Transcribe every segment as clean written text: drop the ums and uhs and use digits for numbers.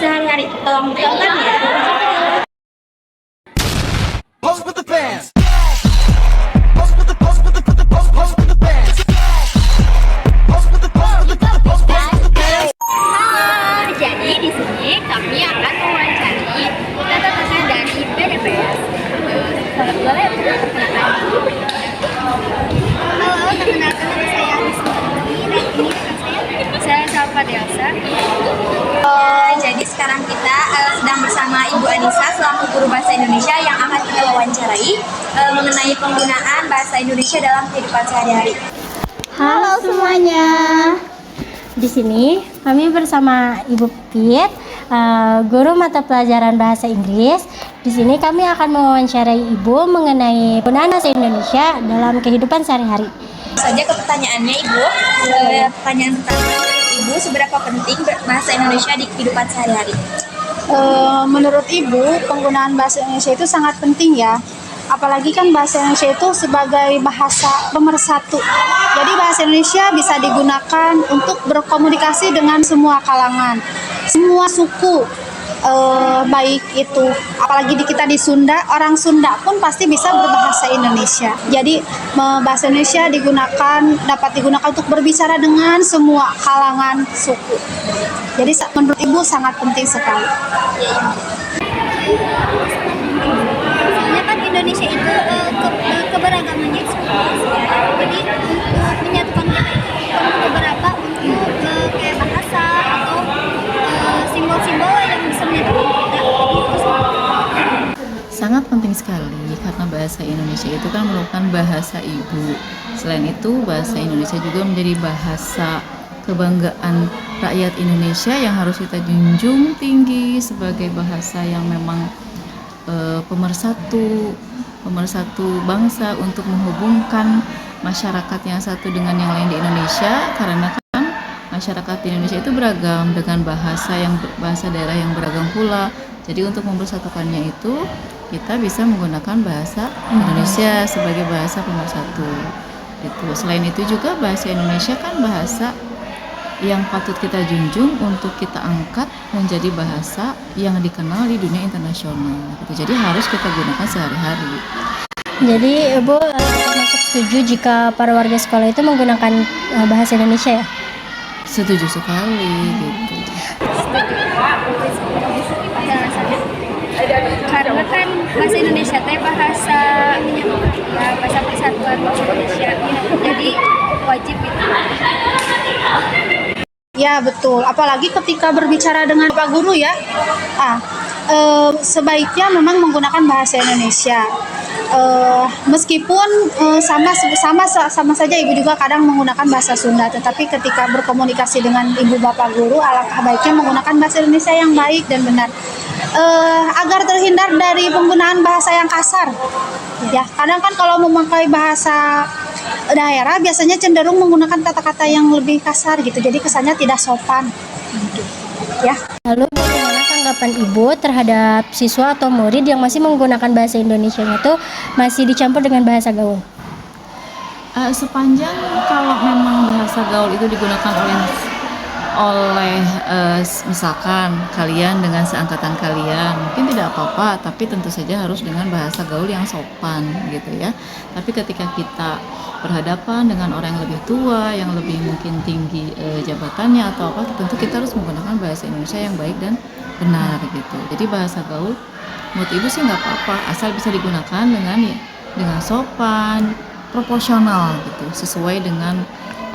sehari-hari. Tolong ditonton ya. Pose with the bands. Pose with the pose with the pose with the pose pose with the bands. Pose with the pose with the pose pose with the bands. Jadi di sini kami akan mewawancari data-data dari BDPS. Boleh perkenalkan? Halo, perkenalkan nama saya Anissa dan ini rekan saya Salva Delsa. Jadi sekarang kita sedang bersama Ibu Anissa selaku guru bahasa Indonesia yang akan kita wawancarai mengenai penggunaan bahasa Indonesia dalam kehidupan sehari-hari. Halo semuanya. Di sini kami bersama Ibu Pit, guru mata pelajaran bahasa Inggris. Di sini kami akan mewawancarai Ibu mengenai penggunaan bahasa Indonesia dalam kehidupan sehari-hari. Saja ke pertanyaannya Ibu. Pertanyaan pertama, Ibu, seberapa penting bahasa Indonesia di kehidupan sehari-hari? Menurut Ibu, penggunaan bahasa Indonesia itu sangat penting ya. Apalagi kan bahasa Indonesia itu sebagai bahasa pemersatu. Jadi bahasa Indonesia bisa digunakan untuk berkomunikasi dengan semua kalangan, semua suku. Baik itu, apalagi kita di Sunda, orang Sunda pun pasti bisa berbahasa Indonesia. Jadi bahasa Indonesia dapat digunakan untuk berbicara dengan semua kalangan suku. Jadi menurut Ibu sangat penting sekali. Soalnya kan Indonesia itu keberagamannya luas ya. Jadi untuk menyatukan kita itu perlu beberapa untuk kayak bahasa atau simbol-simbol yang bisa menyatukan kita. Sangat penting sekali karena bahasa Indonesia itu kan merupakan bahasa ibu. Selain itu, bahasa Indonesia juga menjadi bahasa kebanggaan rakyat Indonesia yang harus kita junjung tinggi sebagai bahasa yang memang pemersatu bangsa untuk menghubungkan masyarakat yang satu dengan yang lain di Indonesia, karena kan masyarakat di Indonesia itu beragam dengan bahasa daerah yang beragam pula. Jadi untuk mempersatukannya itu kita bisa menggunakan bahasa Indonesia sebagai bahasa pemersatu. Itu. Selain itu juga bahasa Indonesia kan bahasa yang patut kita junjung untuk kita angkat menjadi bahasa yang dikenal di dunia internasional. Gitu. Jadi harus kita gunakan sehari-hari. Jadi Ibu termasuk setuju jika para warga sekolah itu menggunakan bahasa Indonesia ya? Setuju sekali gitu. Karena kan bahasa Indonesia teh bahasa bahasa persatuan Indonesia. Jadi wajib itu. Ya betul, apalagi ketika berbicara dengan Pak Guru ya, sebaiknya memang menggunakan bahasa Indonesia. Meskipun sama saja Ibu juga kadang menggunakan bahasa Sunda, tetapi ketika berkomunikasi dengan Ibu Bapak Guru, alangkah baiknya menggunakan bahasa Indonesia yang baik dan benar, agar terhindar dari penggunaan bahasa yang kasar. Ya, kadang kan kalau memakai bahasa daerah biasanya cenderung menggunakan kata-kata yang lebih kasar gitu, jadi kesannya tidak sopan gitu. Ya. Lalu bagaimana tanggapan Ibu terhadap siswa atau murid yang masih menggunakan bahasa Indonesianya itu masih dicampur dengan bahasa gaul? Sepanjang kalau memang bahasa gaul itu digunakan oleh misalkan kalian dengan seangkatan kalian, mungkin tidak apa-apa, tapi tentu saja harus dengan bahasa gaul yang sopan gitu ya. Tapi ketika kita berhadapan dengan orang yang lebih tua, yang lebih mungkin tinggi jabatannya atau apa, tentu kita harus menggunakan bahasa Indonesia yang baik dan benar gitu. Jadi bahasa gaul menurut Ibu sih nggak apa-apa, asal bisa digunakan dengan sopan, proporsional gitu, sesuai dengan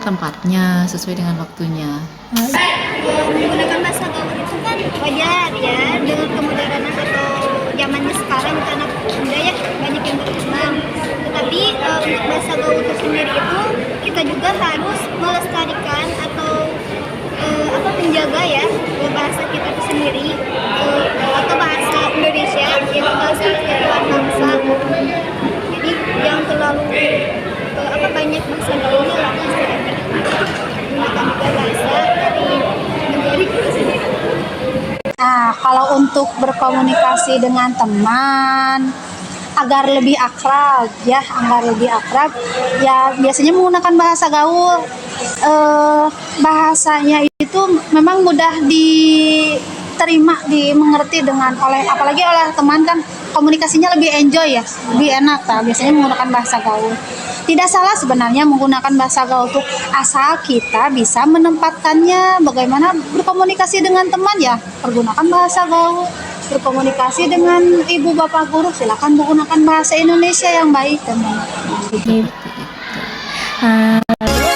tempatnya, sesuai dengan waktunya. Menggunakan bahasa gaul itu kan wajar ya, dengan kemodernan atau zamannya sekarang karena budaya banyak yang berkembang. Tetapi untuk bahasa gaul itu sendiri itu kita juga harus melestarikan atau menjaga ya bahasa kita itu sendiri, atau bahasa Indonesia yaitu bahasa kesatuan bangsa. Jadi yang terlalu banyak bahasa gaulnya lah, gunakan juga bahasa dari negara kita sendiri. Nah, kalau untuk berkomunikasi dengan teman agar lebih akrab ya, biasanya menggunakan bahasa gaul. Bahasanya itu memang mudah diterima, dimengerti dengan apalagi oleh teman kan komunikasinya lebih enjoy ya, lebih enak biasanya menggunakan bahasa gaul. Tidak salah sebenarnya menggunakan bahasa gaul tuh asal kita bisa menempatkannya bagaimana berkomunikasi dengan teman ya, pergunakan bahasa gaul. Berkomunikasi dengan ibu bapak guru silakan menggunakan bahasa Indonesia yang baik dan benar. Lalu,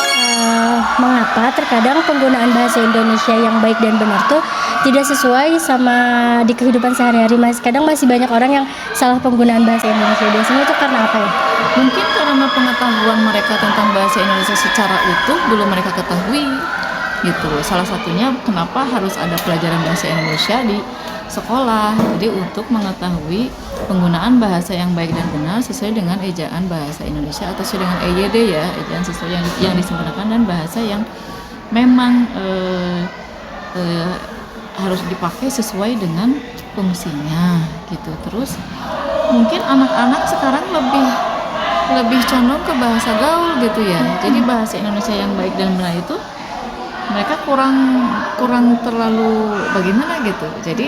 mengapa terkadang penggunaan bahasa Indonesia yang baik dan benar tuh tidak sesuai sama di kehidupan sehari-hari, Mas? Kadang masih banyak orang yang salah penggunaan bahasa Indonesia. Biasanya itu karena apa ya? Mungkin karena pengetahuan mereka tentang bahasa Indonesia secara utuh belum mereka ketahui gitu. Salah satunya kenapa harus ada pelajaran bahasa Indonesia di sekolah. Jadi untuk mengetahui penggunaan bahasa yang baik dan benar sesuai dengan ejaan bahasa Indonesia atau sesuai dengan EYD ya, ejaan sesuai yang disempurnakan, dan bahasa yang memang harus dipakai sesuai dengan fungsinya gitu. Terus mungkin anak-anak sekarang lebih condong ke bahasa gaul gitu ya. Jadi bahasa Indonesia yang baik dan benar itu mereka kurang terlalu bagaimana gitu. Jadi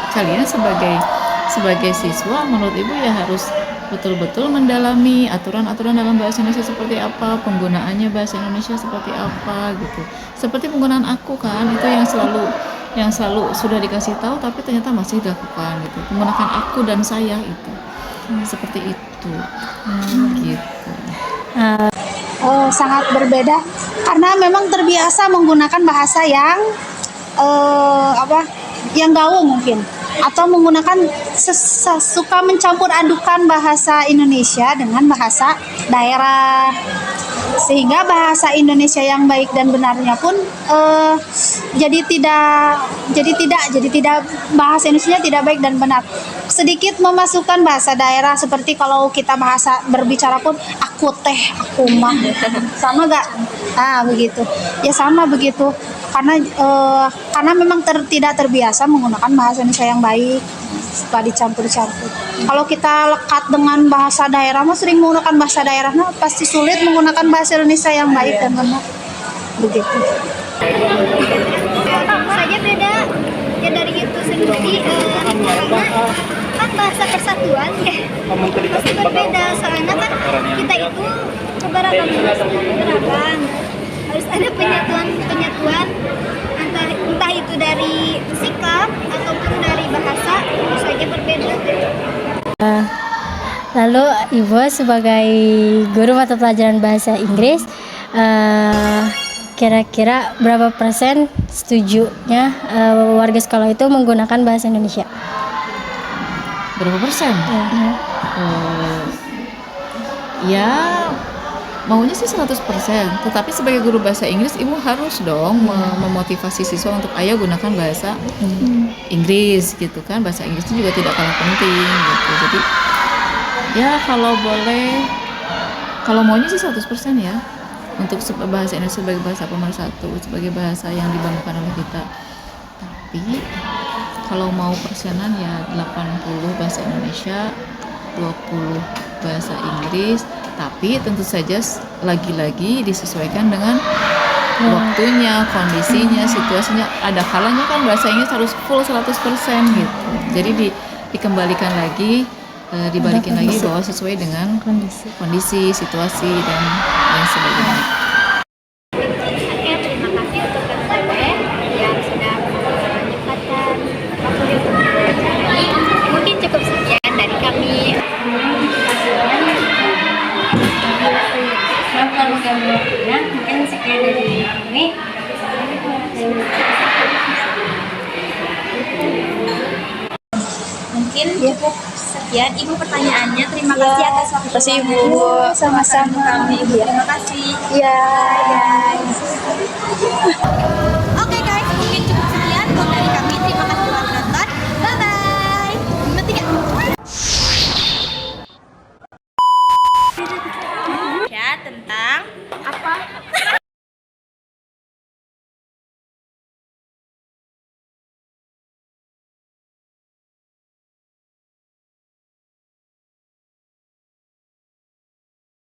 kalian sebagai siswa menurut ibu ya harus betul-betul mendalami aturan-aturan dalam bahasa Indonesia seperti apa, penggunaannya bahasa Indonesia seperti apa gitu. Seperti penggunaan aku kan, itu yang selalu sudah dikasih tahu tapi ternyata masih dilakukan gitu. Menggunakan aku dan saya itu. Seperti itu. Gitu. Sangat berbeda karena memang terbiasa menggunakan bahasa yang yang gaul mungkin, atau menggunakan suka mencampur adukan bahasa Indonesia dengan bahasa daerah, sehingga bahasa Indonesia yang baik dan benarnya pun jadi tidak bahasa Indonesia tidak baik dan benar, sedikit memasukkan bahasa daerah. Seperti kalau kita bahasa berbicara pun aku teh, aku mah, sama gak? Begitu ya, sama begitu karena memang tidak terbiasa menggunakan bahasa Indonesia yang baik, suka dicampur-campur. Kalau kita lekat dengan bahasa daerah, sering menggunakan bahasa daerah, pasti sulit menggunakan bahasa Indonesia yang baik dan benar. Begitu. Tentu saja beda ya dari itu sendiri, karena kan bahasa persatuan ya pasti berbeda, soalnya kan kita itu keberagaman, harus ada penyatuan entah itu dari sikap ataupun dari bahasa, tentu saja berbeda. Lalu Ibu sebagai guru mata pelajaran bahasa Inggris, kira-kira berapa persen setujunya warga sekolah itu menggunakan bahasa Indonesia? Berapa persen? Ya maunya sih 100%, tetapi sebagai guru bahasa Inggris ibu harus dong memotivasi siswa untuk ayo gunakan bahasa Inggris gitu kan. Bahasa Inggris itu juga tidak kalah penting gitu. Jadi ya kalau boleh, kalau maunya sih 100% ya untuk bahasa Indonesia sebagai bahasa pemersatu, sebagai bahasa yang dibanggakan oleh kita. Tapi kalau mau persenan ya 80 bahasa Indonesia, 20 bahasa Inggris, tapi tentu saja lagi-lagi disesuaikan dengan waktunya, kondisinya, situasinya. Ada kalanya kan bahasa Inggris harus full 100% gitu. Jadi dikembalikan lagi, dibalikin lagi bahwa sesuai dengan kondisi, situasi dan lain sebagainya. Oke, terima kasih untuk teman-teman yang sudah menyempatkan waktu untuk belajar. Mungkin cukup sekian dari kami. Mungkin sekian dari kami. Mungkin cukup sekian Ibu pertanyaannya. Terima kasih atas waktu. Terima kasih Ibu. Sama-sama. Kami. Terima kasih. Ya.